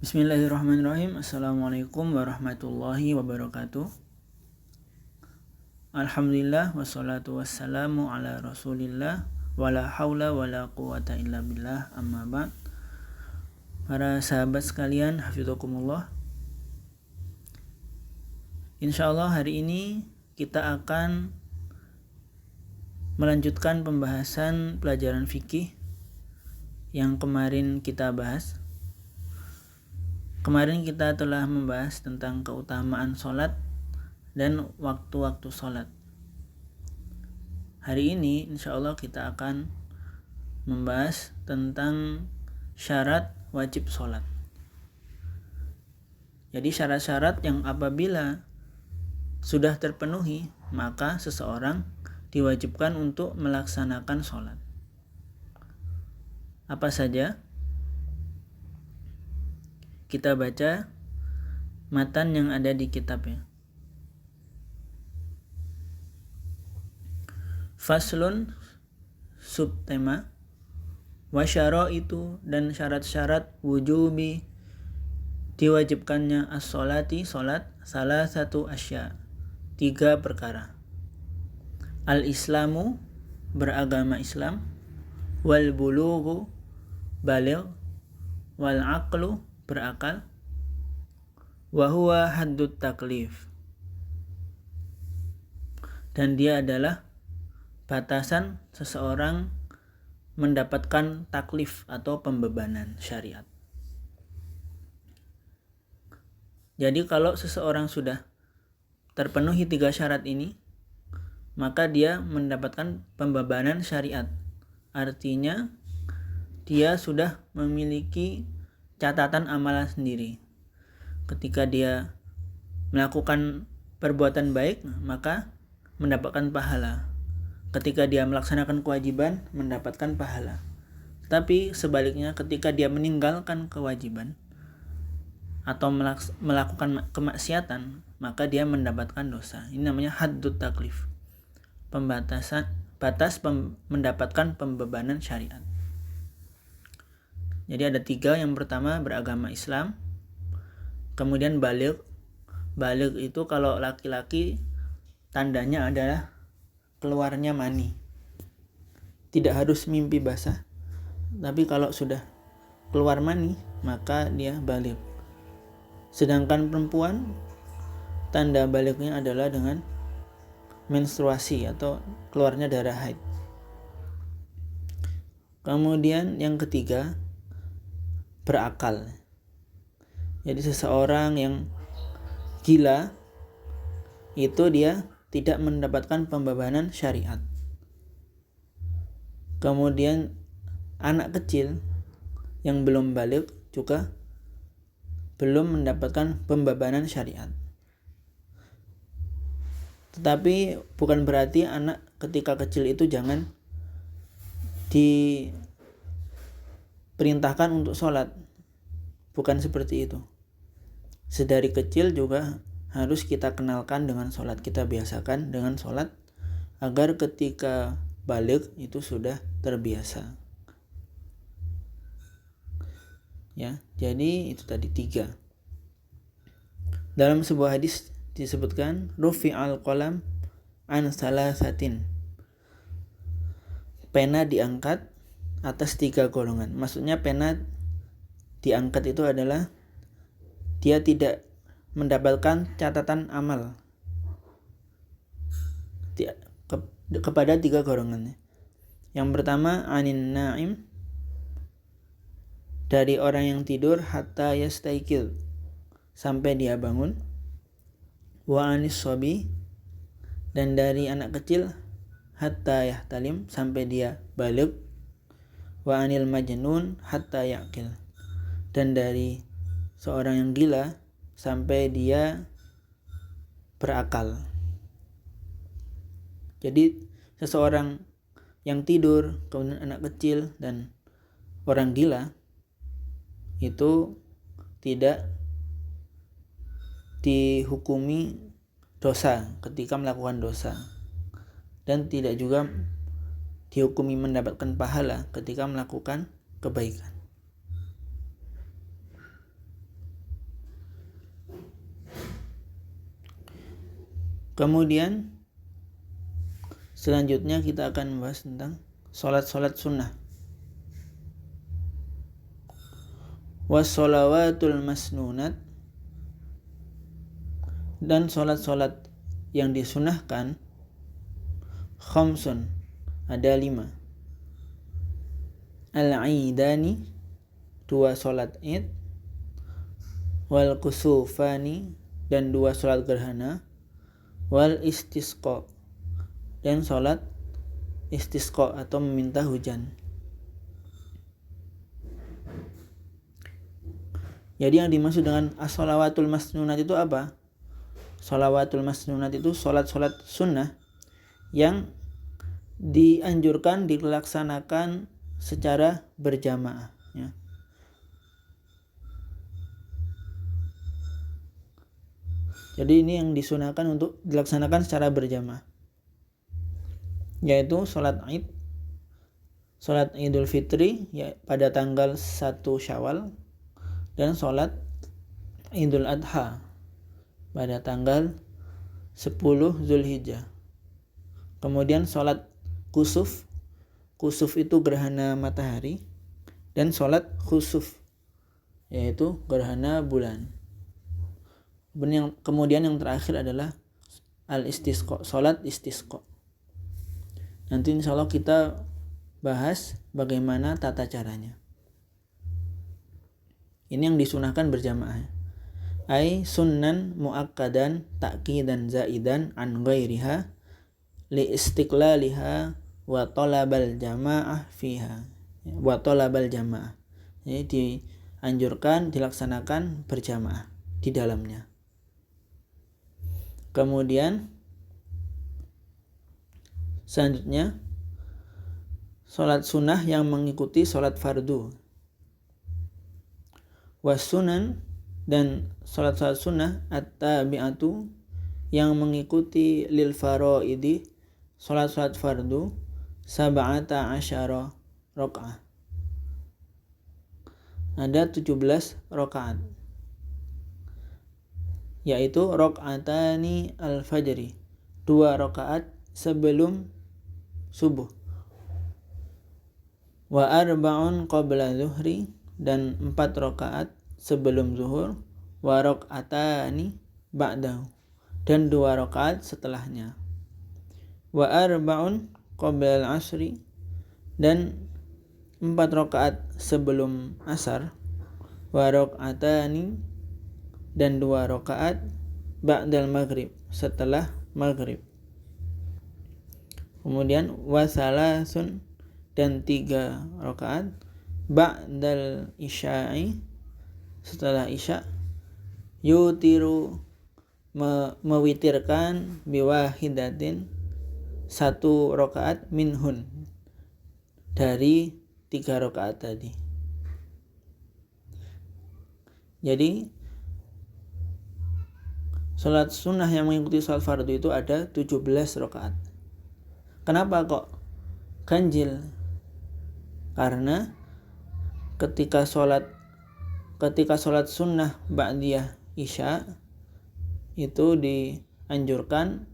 Bismillahirrahmanirrahim. Assalamualaikum warahmatullahi wabarakatuh. Alhamdulillah wassalatu wassalamu ala rasulillah wala haula wala quwata illa billah, amma ba'd. Para sahabat sekalian, hafizakumullah. Insyaallah hari ini kita akan melanjutkan pembahasan pelajaran fikih yang kemarin kita bahas. Kemarin kita telah membahas tentang keutamaan sholat dan waktu-waktu sholat. Hari ini insya Allah kita akan membahas tentang syarat wajib sholat. Jadi syarat-syarat yang apabila sudah terpenuhi, maka seseorang diwajibkan untuk melaksanakan sholat. Apa saja? Kita baca matan yang ada di kitabnya. Faslun, subtema, wasyaraitu, dan syarat-syarat wujubi diwajibkannya as-sholati, sholat, salah satu asya, 3 perkara. Al-islamu, beragama Islam, wal bulughu, baligh, wal aqlu, berakal, wa huwa haddut taklif, dan dia adalah batasan seseorang mendapatkan taklif atau pembebanan syariat. Jadi kalau seseorang sudah terpenuhi 3 syarat ini, maka dia mendapatkan pembebanan syariat. Artinya dia sudah memiliki catatan amalan sendiri. Ketika dia melakukan perbuatan baik, maka mendapatkan pahala. Ketika dia melaksanakan kewajiban, mendapatkan pahala. Tapi sebaliknya, ketika dia meninggalkan kewajiban atau melakukan kemaksiatan, maka dia mendapatkan dosa. Ini namanya haddut taklif, batas mendapatkan pembebanan syariat. Jadi ada 3. Yang pertama beragama Islam, kemudian baligh. Baligh itu kalau laki-laki tandanya adalah keluarnya mani. Tidak harus mimpi basah, tapi kalau sudah keluar mani maka dia baligh. Sedangkan perempuan tanda balighnya adalah dengan menstruasi atau keluarnya darah haid. Kemudian yang ketiga berakal. Jadi seseorang yang gila itu dia tidak mendapatkan pembebanan syariat. Kemudian anak kecil yang belum baligh juga belum mendapatkan pembebanan syariat. Tetapi bukan berarti anak ketika kecil itu jangan diperintahkan untuk sholat. Bukan seperti itu. Sedari kecil juga harus kita kenalkan dengan sholat, kita biasakan dengan sholat agar ketika baligh itu sudah terbiasa. Ya, jadi itu tadi 3. Dalam sebuah hadis disebutkan rufi'al qalam an salasatin, pena diangkat atas 3 golongan. Maksudnya pena diangkat itu adalah dia tidak mendapatkan catatan amal kepada 3 golongannya. Yang pertama anin naim, dari orang yang tidur hatta yastaikil, sampai dia bangun. Wa anis sobi, dan dari anak kecil hatta yahtalim, sampai dia baligh. Wa anil majnun hatta yaqil, dan dari seorang yang gila sampai dia berakal. Jadi seseorang yang tidur, kemudian anak kecil dan orang gila itu tidak dihukumi dosa ketika melakukan dosa, dan tidak juga dihukumi mendapatkan pahala ketika melakukan kebaikan. Kemudian selanjutnya kita akan membahas tentang sholat sunnah. Wassalawatul masnunat, dan sholat yang disunahkan, khamsun, ada 5. Al-Aidani, 2 sholat id, wal kusufani, dan 2 sholat gerhana, wal istisqa, dan sholat istisqa atau meminta hujan. Jadi yang dimaksud dengan as-shalawatul masnunat itu apa? Shalawatul masnunat itu sholat sunnah yang dianjurkan dilaksanakan secara berjamaah, ya. Jadi ini yang disunahkan untuk dilaksanakan secara berjamaah, yaitu sholat id, sholat idul fitri ya, pada tanggal 1 Syawal, dan sholat idul adha pada tanggal 10 Zulhijjah. Kemudian sholat kusuf itu gerhana matahari, dan sholat khusuf yaitu gerhana bulan. Kemudian yang terakhir adalah al-istisqa, sholat istisqa. Nanti insya Allah kita bahas bagaimana tata caranya. Ini yang disunahkan berjamaah. Ai sunnan muakkadan ta'kidan zaidan an ghairiha li istiqlaliha wa talabal jamaah fiha. Wa talabal jamaah. Jadi dianjurkan dilaksanakan berjamaah di dalamnya. Kemudian selanjutnya sholat sunnah yang mengikuti sholat fardu. Wasunan, dan sholat sunnah at-tabi'atu yang mengikuti lil faraidi, sholat fardu, 17 rakaat. Ada 17 rakaat, yaitu rakaatani al-fajri, 2 rakaat sebelum subuh, wa arba'un qabla zuhri, dan 4 rakaat sebelum zuhur, wa rakaatani ba'dahu, dan 2 rakaat setelahnya, wa arba'un qabla al-asri, dan 4 rakaat sebelum asar, wa rakaatani, dan 2 rakaat ba'dal maghrib, setelah maghrib. Kemudian wasalasun, dan 3 rakaat ba'dal isya'i, setelah isya, yutiru, mewitirkan, biwahidatin, 1 rakaat minhun, dari 3 rakaat tadi. Jadi sholat sunnah yang mengikuti sholat fardu itu ada 17 rakaat. Kenapa kok ganjil? Karena ketika sholat sunnah ba'diyah isya itu dianjurkan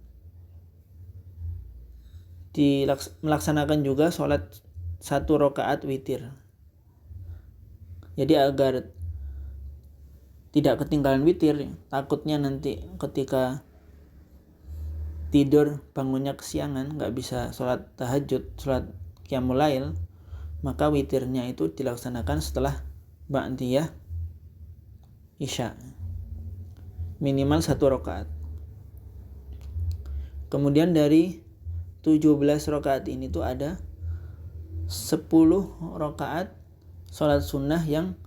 melaksanakan juga sholat 1 rakaat witir. Jadi agar tidak ketinggalan witir, takutnya nanti ketika tidur bangunnya kesiangan, nggak bisa sholat tahajud, sholat qiyamul lail, maka witirnya itu dilaksanakan setelah ba'diyah isya, minimal 1 rakaat. Kemudian dari 17 rakaat ini tuh ada 10 rakaat sholat sunnah yang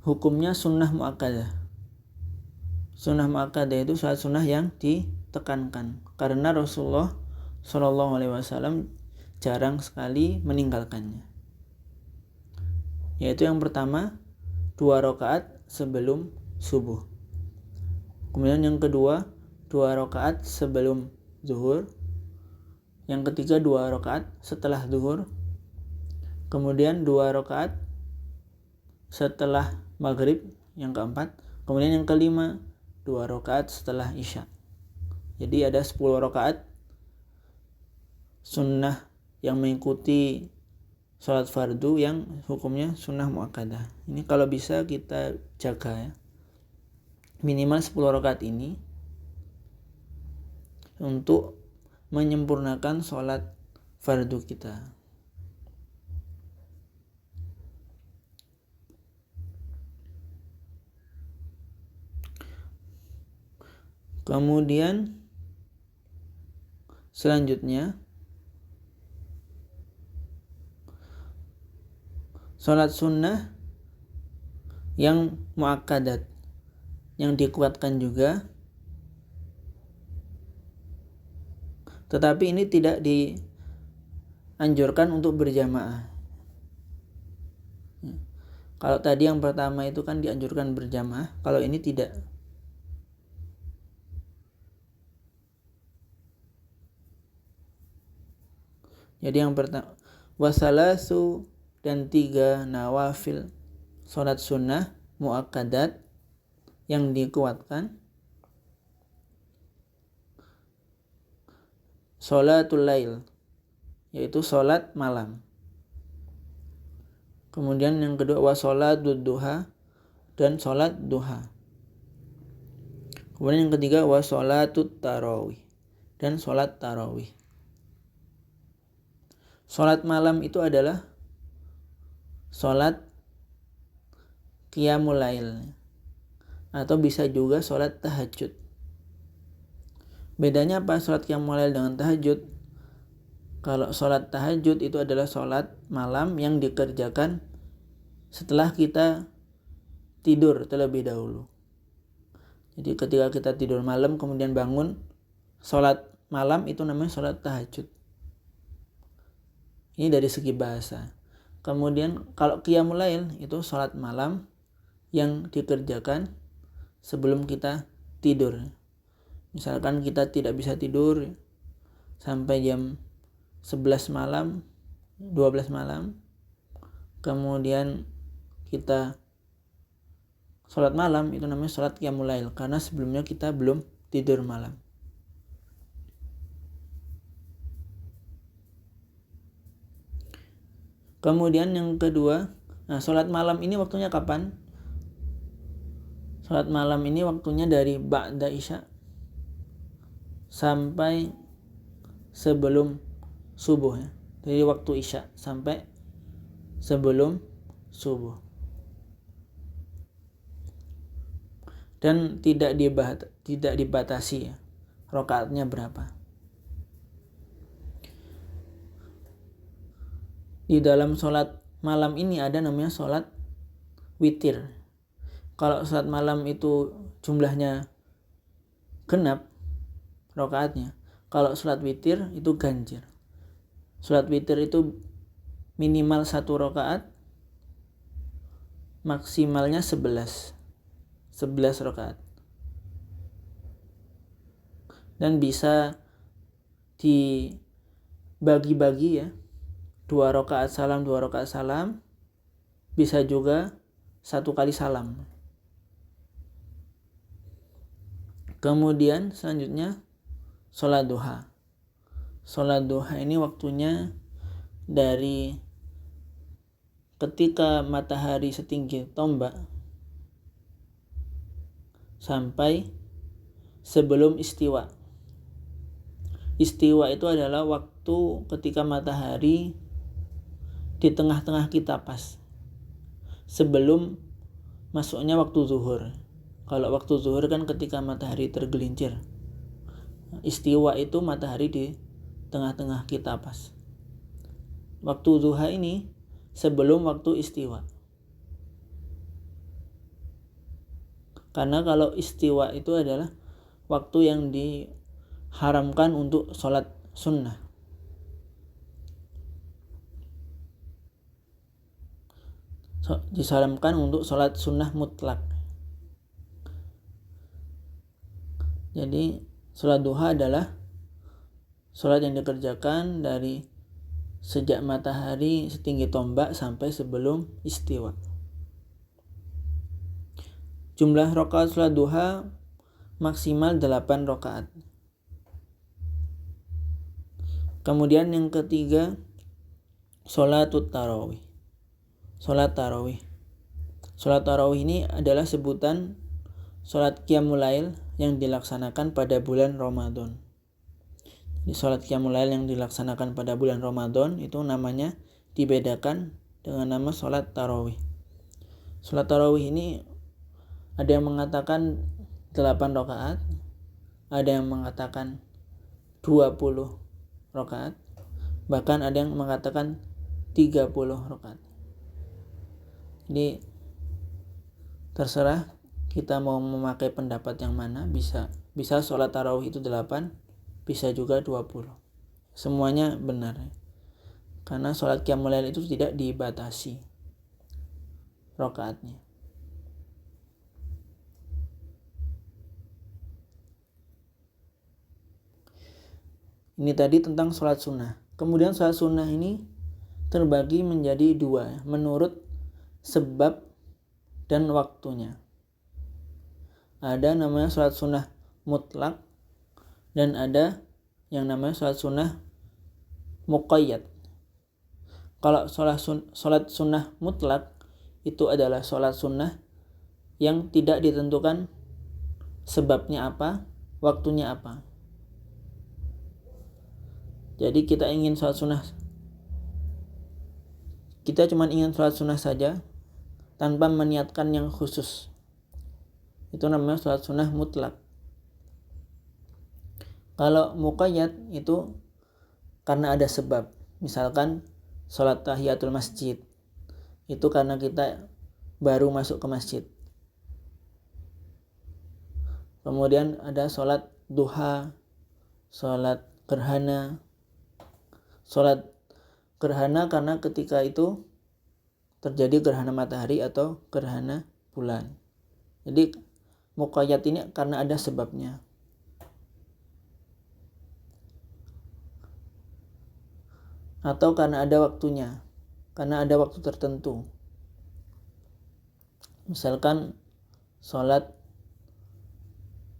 hukumnya sunnah muakkadah. Sunnah muakkadah itu sholat sunnah yang ditekankan, karena Rasulullah SAW jarang sekali meninggalkannya. Yaitu yang pertama 2 rakaat sebelum subuh. Kemudian yang kedua 2 rakaat sebelum zuhur. Yang ketiga 2 rakaat setelah zuhur. Kemudian 2 rakaat setelah maghrib, yang keempat. Kemudian yang kelima 2 rakaat setelah isya. Jadi ada 10 rakaat sunnah yang mengikuti sholat fardu yang hukumnya sunnah muakkadah. Ini kalau bisa kita jaga ya. Minimal 10 rakaat ini untuk menyempurnakan sholat fardu kita. Kemudian selanjutnya sholat sunnah yang muakkadat, yang dikuatkan juga, tetapi ini tidak dianjurkan untuk berjamaah. Kalau tadi yang pertama itu kan dianjurkan berjamaah, kalau ini tidak. Jadi yang pertama wasalasu dan 3 nawafil sholat sunnah muakkadat yang dikuatkan. Sholatul lail, yaitu sholat malam. Kemudian yang kedua wasolatul duha dan sholat duha. Kemudian yang ketiga wasolatut tarawih dan sholat tarawih. Sholat malam itu adalah sholat qiyamul lail atau bisa juga sholat tahajud. Bedanya apa sholat qiyamul lail dengan tahajud? Kalau sholat tahajud itu adalah sholat malam yang dikerjakan setelah kita tidur terlebih dahulu. Jadi ketika kita tidur malam kemudian bangun, sholat malam itu namanya sholat tahajud. Ini dari segi bahasa. Kemudian kalau qiyamul lail itu sholat malam yang dikerjakan sebelum kita tidur. Misalkan kita tidak bisa tidur sampai jam 11 malam, 12 malam, kemudian kita sholat malam, itu namanya sholat qiyamul lail, karena sebelumnya kita belum tidur malam. Kemudian yang kedua, sholat malam ini waktunya kapan? Sholat malam ini waktunya dari ba'da isya sampai sebelum subuh ya. Dari waktu isya sampai sebelum subuh. Dan tidak dibatasi ya, rakaatnya berapa. Di dalam sholat malam ini ada namanya sholat witir. Kalau sholat malam itu jumlahnya genap rakaatnya. Kalau sholat witir itu ganjil. Sholat witir itu minimal 1 rakaat, maksimalnya 11 rakaat. Dan bisa dibagi-bagi ya. 2 rakaat salam, 2 rakaat salam. Bisa juga 1 kali salam. Kemudian selanjutnya sholat duha. Sholat duha ini waktunya dari ketika matahari setinggi tombak sampai sebelum istiwa. Istiwa itu adalah waktu ketika matahari di tengah-tengah kita pas sebelum masuknya waktu zuhur. Kalau waktu zuhur kan ketika matahari tergelincir. Istiwa itu matahari di tengah-tengah kita pas. Waktu duha ini sebelum waktu istiwa. Karena kalau istiwa itu adalah waktu yang diharamkan untuk sholat sunnah. Disarankan untuk sholat sunnah mutlak. Jadi sholat duha adalah sholat yang dikerjakan dari sejak matahari setinggi tombak sampai sebelum istiwa. Jumlah rakaat sholat duha maksimal 8 rakaat. Kemudian yang ketiga, sholatut tarawih. Sholat tarawih. Sholat tarawih ini adalah sebutan sholat qiyamul lail yang dilaksanakan pada bulan Ramadan. Di sholat qiyamul lail yang dilaksanakan pada bulan Ramadan itu namanya dibedakan dengan nama sholat tarawih. Sholat tarawih ini ada yang mengatakan 8 rakaat, ada yang mengatakan 20 rakaat, bahkan ada yang mengatakan 30 rakaat. Jadi terserah kita mau memakai pendapat yang mana. Bisa sholat tarawih itu 8, bisa juga 20. Semuanya benar. Karena sholat qiyamul lail itu tidak dibatasi rakaatnya. Ini tadi tentang sholat sunnah. Kemudian sholat sunnah ini terbagi menjadi 2 menurut sebab dan waktunya. Ada namanya sholat sunnah mutlak dan ada yang namanya sholat sunnah muqayyad. Kalau sholat sunnah mutlak itu adalah sholat sunnah yang tidak ditentukan sebabnya apa, waktunya apa. Jadi kita cuma ingin sholat sunnah saja tanpa meniatkan yang khusus. Itu namanya sholat sunnah mutlak. Kalau muqayyad itu karena ada sebab. Misalkan sholat tahiyatul masjid, itu karena kita baru masuk ke masjid. Kemudian ada sholat duha, sholat gerhana. Sholat gerhana karena ketika itu terjadi gerhana matahari atau gerhana bulan. Jadi muqayyad ini karena ada sebabnya. Atau karena ada waktunya, karena ada waktu tertentu. Misalkan sholat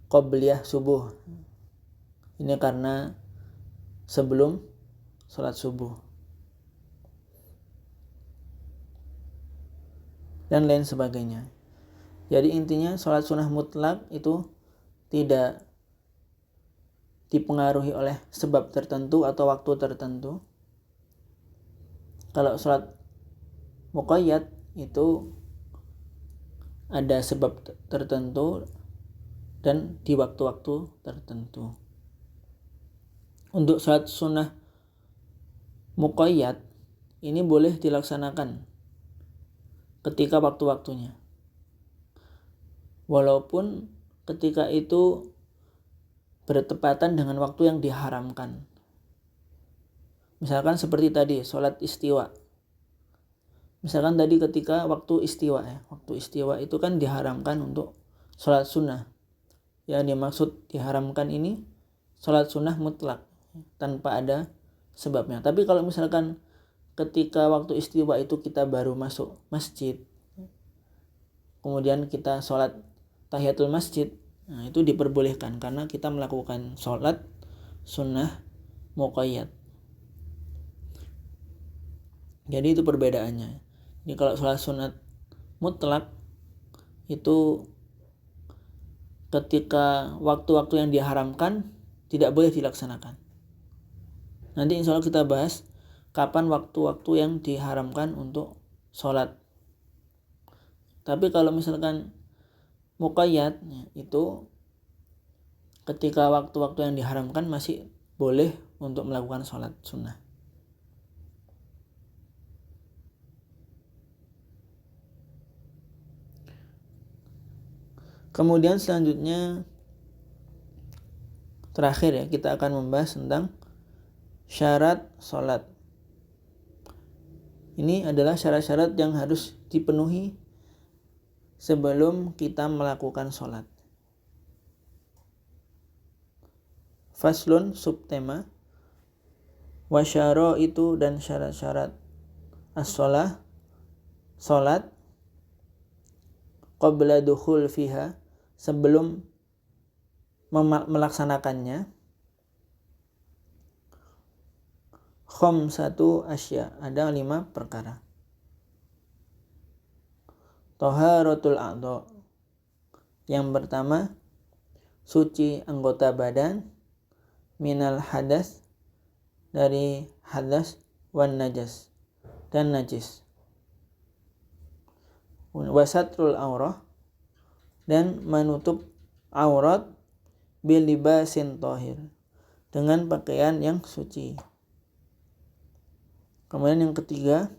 qobliyah subuh, ini karena sebelum sholat subuh, dan lain sebagainya. Jadi intinya sholat sunnah mutlak itu tidak dipengaruhi oleh sebab tertentu atau waktu tertentu. Kalau sholat muqayyad itu ada sebab tertentu dan di waktu-waktu tertentu. Untuk sholat sunnah muqayyad ini boleh dilaksanakan ketika waktu-waktunya, walaupun ketika itu bertepatan dengan waktu yang diharamkan. Misalkan seperti tadi sholat istiwa. Misalkan tadi ketika waktu istiwa waktu istiwa itu kan diharamkan untuk sholat sunnah. Yang dimaksud diharamkan ini sholat sunnah mutlak tanpa ada sebabnya. Tapi kalau misalkan ketika waktu istiwa itu kita baru masuk masjid, kemudian kita sholat tahiyatul masjid, nah itu diperbolehkan karena kita melakukan sholat sunnah muqayyad. Jadi itu perbedaannya. Jadi kalau sholat sunat mutlak itu ketika waktu-waktu yang diharamkan tidak boleh dilaksanakan. Nanti insya Allah kita bahas kapan waktu-waktu yang diharamkan untuk sholat. Tapi kalau misalkan muqayyad itu ketika waktu-waktu yang diharamkan masih boleh untuk melakukan sholat sunnah. Kemudian selanjutnya terakhir kita akan membahas tentang syarat sholat. Ini adalah syarat-syarat yang harus dipenuhi sebelum kita melakukan sholat. Faslun subtema wasyaro itu dan syarat-syarat as-sholah sholat qabla dukhul fiha sebelum melaksanakannya khamsatu asya, ada 5 perkara. Taharatul a'dha, yang pertama suci anggota badan, minal hadas, dari hadas, wan najas, dan najis. Wasatrul aurah, dan menutup aurat, bilibasin tahir, dengan pakaian yang suci. Kemudian yang ketiga,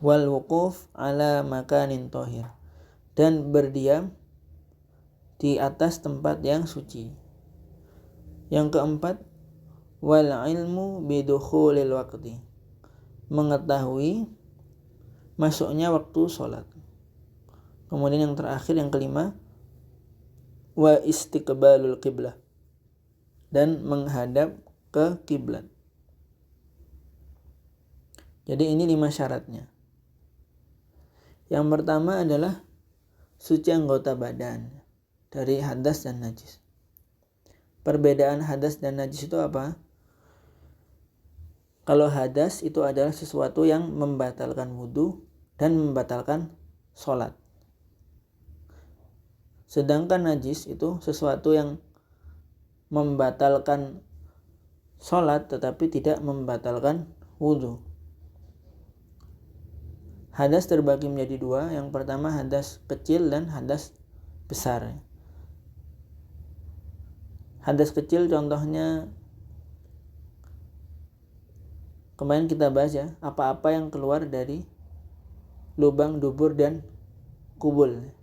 wal wuquf ala makanin tahir, dan berdiam di atas tempat yang suci. Yang keempat, wal ilmu bidukhulil waqti, mengetahui masuknya waktu sholat. Kemudian yang terakhir, yang kelima, wa istiqbalul qiblah, dan menghadap ke kiblat. Jadi ini 5 syaratnya. Yang pertama adalah suci anggota badan dari hadas dan najis. Perbedaan hadas dan najis itu apa? Kalau hadas itu adalah sesuatu yang membatalkan wudu dan membatalkan sholat. Sedangkan najis itu sesuatu yang membatalkan sholat tetapi tidak membatalkan wudu. Hadas terbagi menjadi 2. Yang pertama hadas kecil dan hadas besar. Hadas kecil contohnya kemarin kita bahas ya, apa-apa yang keluar dari lubang dubur dan kubul.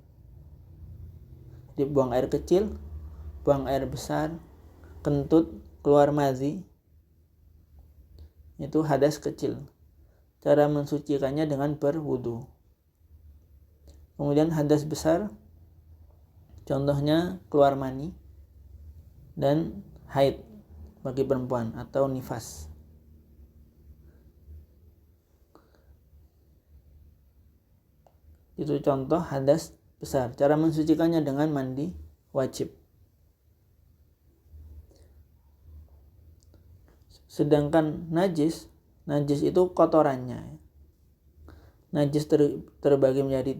Jadi buang air kecil, buang air besar, kentut, keluar mazi, itu hadas kecil. Cara mensucikannya dengan berwudu. Kemudian hadas besar, contohnya keluar mani dan haid bagi perempuan atau nifas. Itu contoh hadas besar. Cara mensucikannya dengan mandi wajib. Sedangkan najis itu kotorannya. Najis terbagi menjadi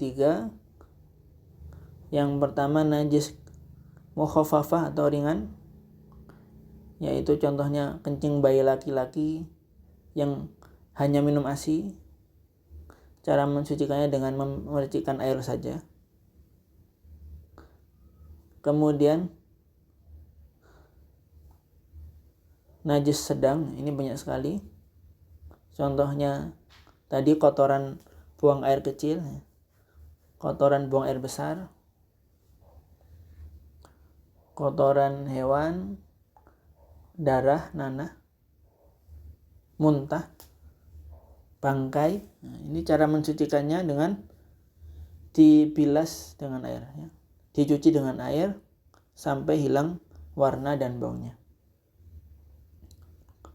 3. Yang pertama najis mukhaffafah atau ringan, yaitu contohnya kencing bayi laki-laki yang hanya minum ASI. Cara mensucikannya dengan memercikkan air saja. Kemudian najis sedang, ini banyak sekali. Contohnya tadi kotoran buang air kecil, kotoran buang air besar, kotoran hewan, darah, nanah, muntah, bangkai. Nah, ini cara mensucikannya dengan dibilas dengan air, ya. Dicuci dengan air sampai hilang warna dan baunya.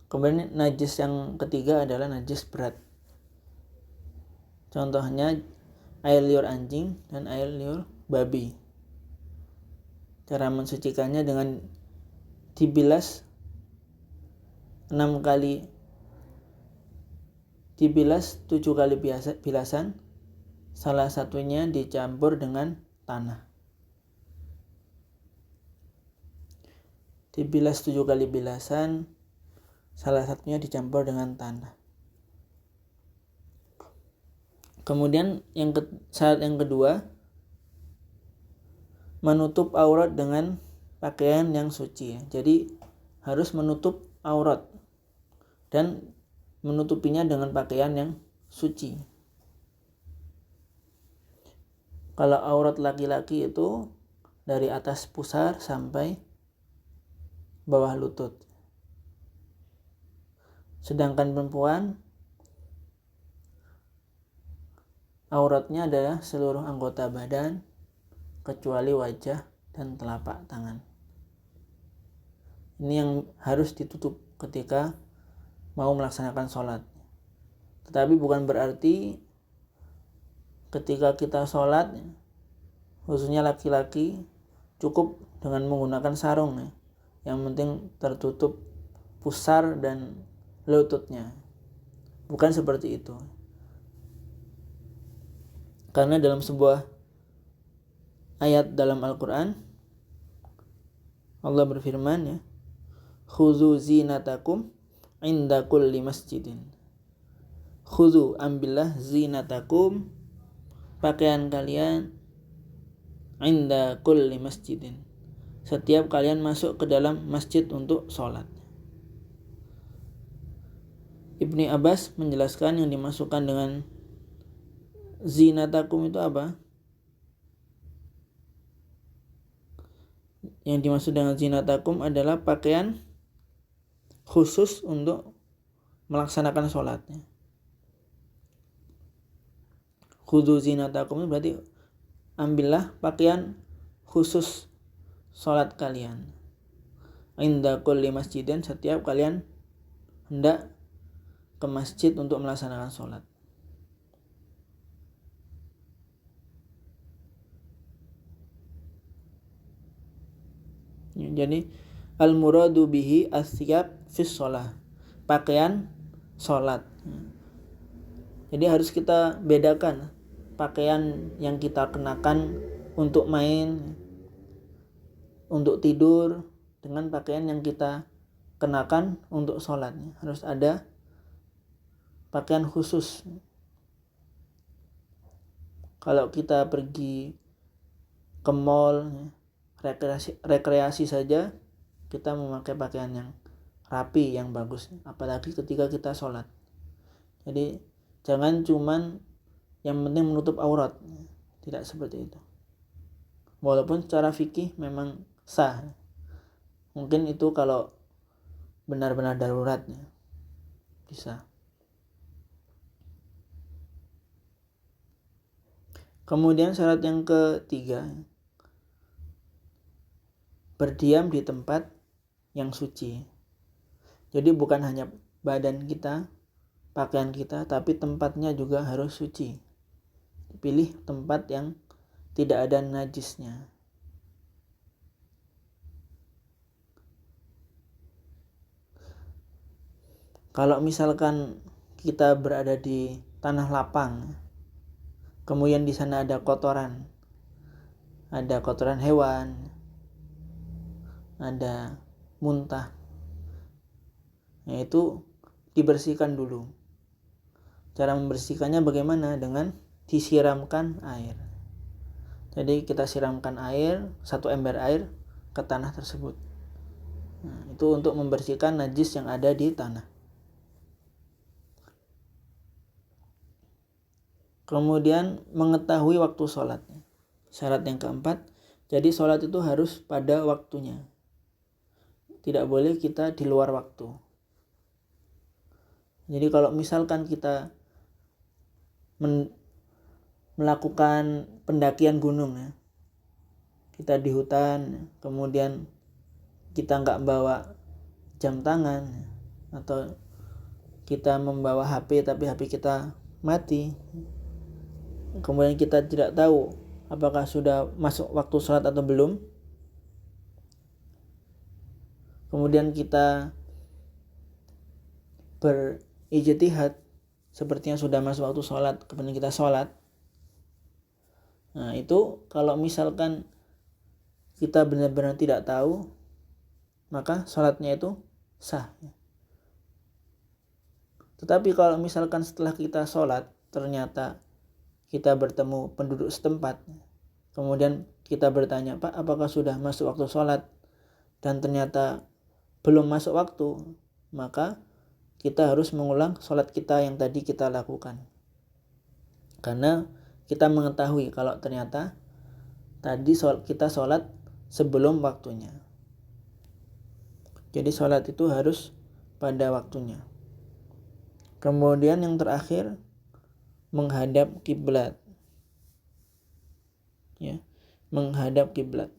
Kemudian najis yang ketiga adalah najis berat. Contohnya air liur anjing dan air liur babi. Cara mensucikannya dengan dibilas 6 kali, dibilas 7 kali bilasan, salah satunya dicampur dengan tanah. Dibilas 7 kali bilasan, salah satunya dicampur dengan tanah. Kemudian syarat yang kedua, menutup aurat dengan pakaian yang suci. Jadi harus menutup aurat dan menutupinya dengan pakaian yang suci. Kalau aurat laki-laki itu dari atas pusar sampai bawah lutut. Sedangkan perempuan auratnya adalah seluruh anggota badan kecuali wajah dan telapak tangan. Ini yang harus ditutup ketika mau melaksanakan sholat. Tetapi bukan berarti ketika kita sholat, khususnya laki-laki, cukup dengan menggunakan sarung, ya. Yang penting tertutup pusar dan lututnya. Bukan seperti itu. Karena dalam sebuah ayat dalam Al-Quran Allah berfirman ya, khuzu zinatakum inda kulli masjidin. Khuzu, ambillah zinatakum, pakaian kalian, inda kulli masjidin, setiap kalian masuk ke dalam masjid untuk sholat. Ibni Abbas menjelaskan yang dimasukkan dengan zinatakum itu apa? Yang dimaksud dengan zinatakum adalah pakaian khusus untuk melaksanakan sholatnya. Khudzu zinatakum berarti ambillah pakaian khusus sholat kalian. Inda kulli masjidin, setiap kalian hendak ke masjid untuk melaksanakan sholat. Jadi al-muradu bihi asyab fis sholah, pakaian sholat. Jadi harus kita bedakan pakaian yang kita kenakan untuk main, untuk tidur, dengan pakaian yang kita kenakan untuk sholat. Harus ada pakaian khusus. Kalau kita pergi ke mall, rekreasi saja, kita memakai pakaian yang rapi, yang bagus, apalagi ketika kita sholat. Jadi jangan cuman yang penting menutup aurat, tidak seperti itu. Walaupun secara fikih memang sah, mungkin itu kalau benar-benar daruratnya bisa. Kemudian syarat yang ketiga, berdiam di tempat yang suci. Jadi bukan hanya badan kita, pakaian kita, tapi tempatnya juga harus suci. Pilih tempat yang tidak ada najisnya. Kalau misalkan kita berada di tanah lapang, kemudian di sana ada kotoran hewan, ada muntah, yaitu dibersihkan dulu. Cara membersihkannya bagaimana? Dengan disiramkan air. Jadi kita siramkan air, 1 ember air ke tanah tersebut. Itu untuk membersihkan najis yang ada di tanah. Kemudian mengetahui waktu sholat. Syarat yang keempat, jadi sholat itu harus pada waktunya. Tidak boleh kita di luar waktu. Jadi kalau misalkan kita melakukan pendakian gunung ya, kita di hutan, kemudian kita nggak bawa jam tangan, atau kita membawa HP tapi HP kita mati, kemudian kita tidak tahu apakah sudah masuk waktu sholat atau belum, kemudian kita berijtihad sepertinya sudah masuk waktu sholat, kemudian kita sholat. Nah itu kalau misalkan kita benar-benar tidak tahu, maka sholatnya itu sah. Tetapi kalau misalkan setelah kita sholat ternyata kita bertemu penduduk setempat, kemudian kita bertanya, Pak, apakah sudah masuk waktu sholat? Dan ternyata belum masuk waktu, maka kita harus mengulang sholat kita yang tadi kita lakukan. Karena kita mengetahui kalau ternyata tadi kita sholat sebelum waktunya. Jadi sholat itu harus pada waktunya. Kemudian yang terakhir, menghadap kiblat. Ya, menghadap kiblat.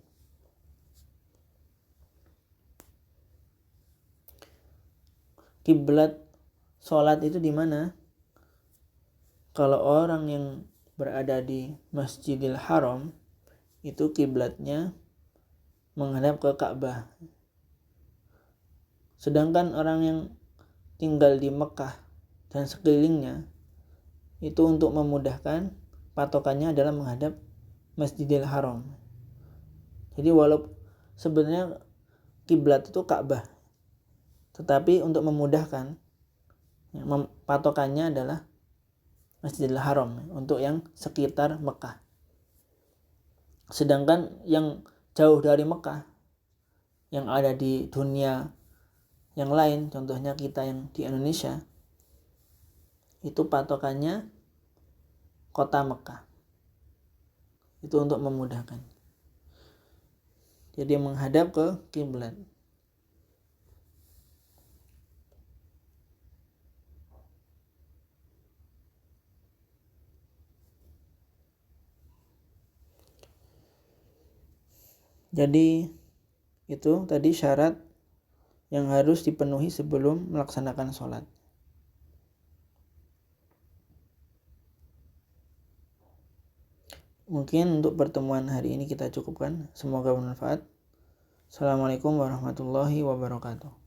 Kiblat sholat itu di mana? Kalau orang yang berada di Masjidil Haram, itu kiblatnya menghadap ke Ka'bah. Sedangkan orang yang tinggal di Mekah dan sekelilingnya, itu untuk memudahkan patokannya adalah menghadap Masjidil Haram. Jadi walaupun sebenarnya kiblat itu Ka'bah, tetapi untuk memudahkan patokannya adalah Masjidil Haram untuk yang sekitar Mekah. Sedangkan yang jauh dari Mekah, yang ada di dunia yang lain, contohnya kita yang di Indonesia, itu patokannya kota Mekah. Itu untuk memudahkan. Jadi menghadap ke kiblat. Jadi itu tadi syarat yang harus dipenuhi sebelum melaksanakan sholat. Mungkin untuk pertemuan hari ini kita cukupkan. Semoga bermanfaat. Assalamualaikum warahmatullahi wabarakatuh.